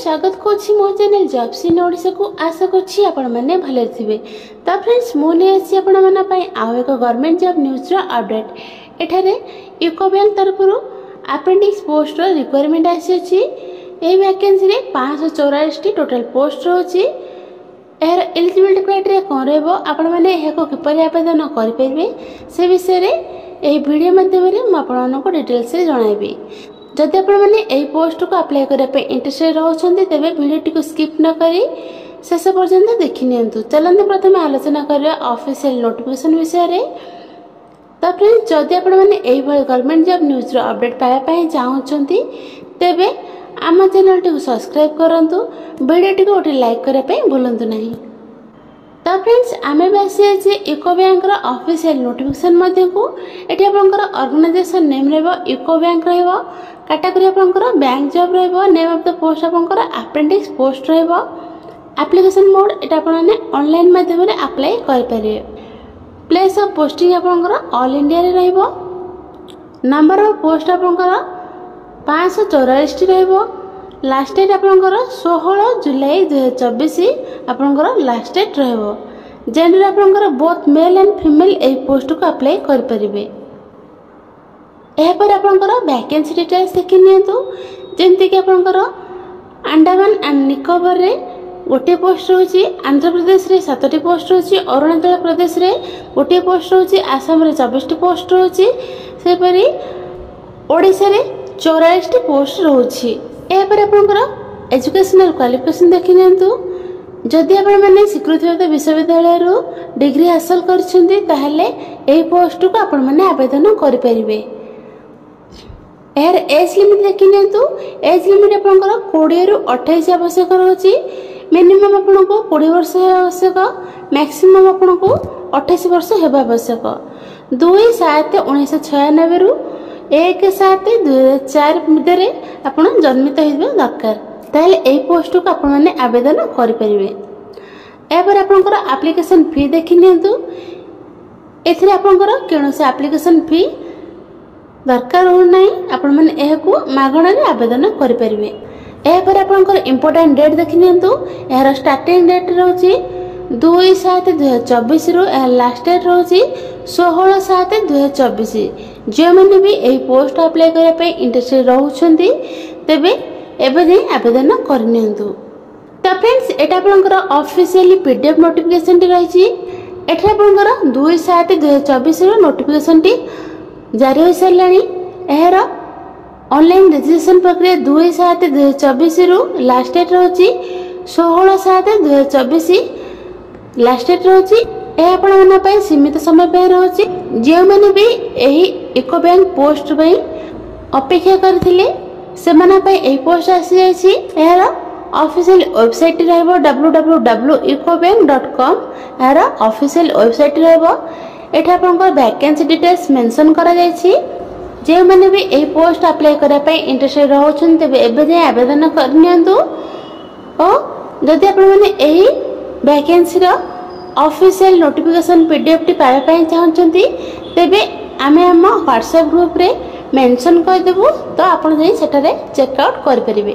स्वागत करुच्ची मो channel jobs in Odisha को आशा करुच्ची आपण माने भले थिबे। तो फ्रेंड्स मो ले आसी आपण माना पई आउ एक गवर्नमेंट जॉब न्यूज रो अपडेट। एठारे यूको बैंक तरफरु अपेंडिक्स पोस्ट रो रिक्वायरमेंट आसी अछि। ए वैकेंसी रे 544 टी टोटल पोस्ट रहउची। एहर एलिजिबिलिटी क्राइटेरिया कोन रहबो आपण माने एको किपरि आवेदन करि परबे से विषय रे एही वीडियो माध्यम रे म आपण को डिटेल्स रे जणाइबी। जदि आपण माने एही पोस्ट को अप्लाई करे पे इंटरेस्टेड रहउछन्ती तेबे वीडियो टी को स्किप न करी शेष पर्यंत देखि नियंतु। चलंतु प्रथमे आलोचना करिया ऑफिशियल नोटिफिकेशन विषय रे। तो फ्रेंड्स जदि आपण माने एही भली गवर्नमेंट जॉब न्यूज रो अपडेट पाया पई चाहउछन्ती तेबे आम चैनल टी को सब्सक्राइब करंतु। वीडियो टी को ओटी लाइक करे पे भूलंतु नहीं। तो फ्रेंड्स आमे बासी जे यूको बैंक रो ऑफिशियल नोटिफिकेशन मध्ये को एठी आपनकर ऑर्गेनाइजेशन नेम रहबो यूको बैंक रहबो। कैटेगरी आपनकर बैंक जॉब रहबो। नेम ऑफ द पोस्ट आपनकर अपेंडिक्स पोस्ट रहबो। एप्लीकेशन मोड एटा आपने ऑनलाइन माध्यम रे अप्लाई कर परिबे। प्लेस ऑफ पोस्टिंग आपनकर ऑल इंडिया रे रहबो। नंबर ऑफ पोस्ट आपनकर 544 टी रहबो। लास्ट डेट आपनकर 16 जुलाई 2024 आपनकर लास्ट डेट रहबो। जेंडर आपनकर both male and female A post को अप्लाई कर परिबे। एहा पर आपनकर वैकेंसी डिटेल्स देखि नियंतु। जेंति कि आपनकर अंडमान एंड निकोबार रे गोटे पोस्ट रहउची। आंध्र प्रदेश रे 7टी पोस्ट रहउची। अरुणाचल प्रदेश रे गोटे पोस्ट रहउची। आसाम रे 24 टी पोस्ट रहउची। से परी ओडिसा रे 44 टी पोस्ट रहउची। एहा पर आपनकर एजुकेशनल क्वालिफिकेशन देखि नियंतु। जदि आपण माने स्वीकृत विश्वविद्यालय रो डिग्री हासिल करछन्ती ताहले एही पोस्ट को आपण माने आवेदन करि परिबे। एहर एज लिमिट देखि नियंतु। एज लिमिट आपनकर 20 रु 28 आवश्यक रहउची। मिनिमम आपनको 20 वर्ष आवश्यक। मैक्सिमम आपनको 28 वर्ष हेबा आवश्यक। 2/7/1996 रु 1/7/2004 मध्य आपण जन्मित होइबे दरकार। ताहले एही पोस्ट को आपण माने आवेदन करि परिबे। एपर आपनकर एप्लीकेशन फी देखि नियंतु। एथिरे आपनकर केनोसे एप्लीकेशन फी दरकार हो नाही। आपण माने एहाकू मागणा रे आवेदन करि परिबे। एपर आपनकर इंपोर्टेंट डेट देखि नियंतु। एहर स्टार्टिंग डेट रहउची 2/7/2024 रु एहर लास्ट डेट रहउची 16/7/2024। जे माने भी एही पोस्ट अप्लाई करे पे इंटरेस्टेड रहउछन्ती तेबे एबे जे आवेदन कर नियंतु। तो फ्रेंड्स एटा आपनकर ऑफिशियली पीडीएफ नोटिफिकेशन टी रहिची। एठा आपनकर 2/7/2024 रु नोटिफिकेशन टी जारी हो सारलानी। एहर ऑनलाइन रजिस्ट्रेशन प्रक्रिया 2/7/2024 रु लास्ट डेट रहउची 16/7/2024 लास्ट डेट रहउची। ए आपण मना पई सीमित समय पे रहउची। जे माने भी एही यूको बैंक पोस्ट पई अपेक्षा करथिले से माने पई एही पोस्ट आसी जायछि। एहर ऑफिशियल वेबसाइट रहबो www.ucobank.com। एहर ऑफिशियल वेबसाइट रहबो। एठा आपनकर वैकेंसी डिटेल्स मेंशन करा जायछि। जे माने भी एही पोस्ट अप्लाई करा पई इंटरेस्टेड रहउछन तबे एबे जे आवेदन कर नियंतु। ओ जदि आपण माने एही वैकेंसी रो ऑफिशियल नोटिफिकेशन पीडीएफ टी पाया पई चाहछन्ती तेबे आमे हम व्हाट्सएप ग्रुप रे मेंशन कर देबो। तो आपण जे सेटारे चेक आउट कर परिबे।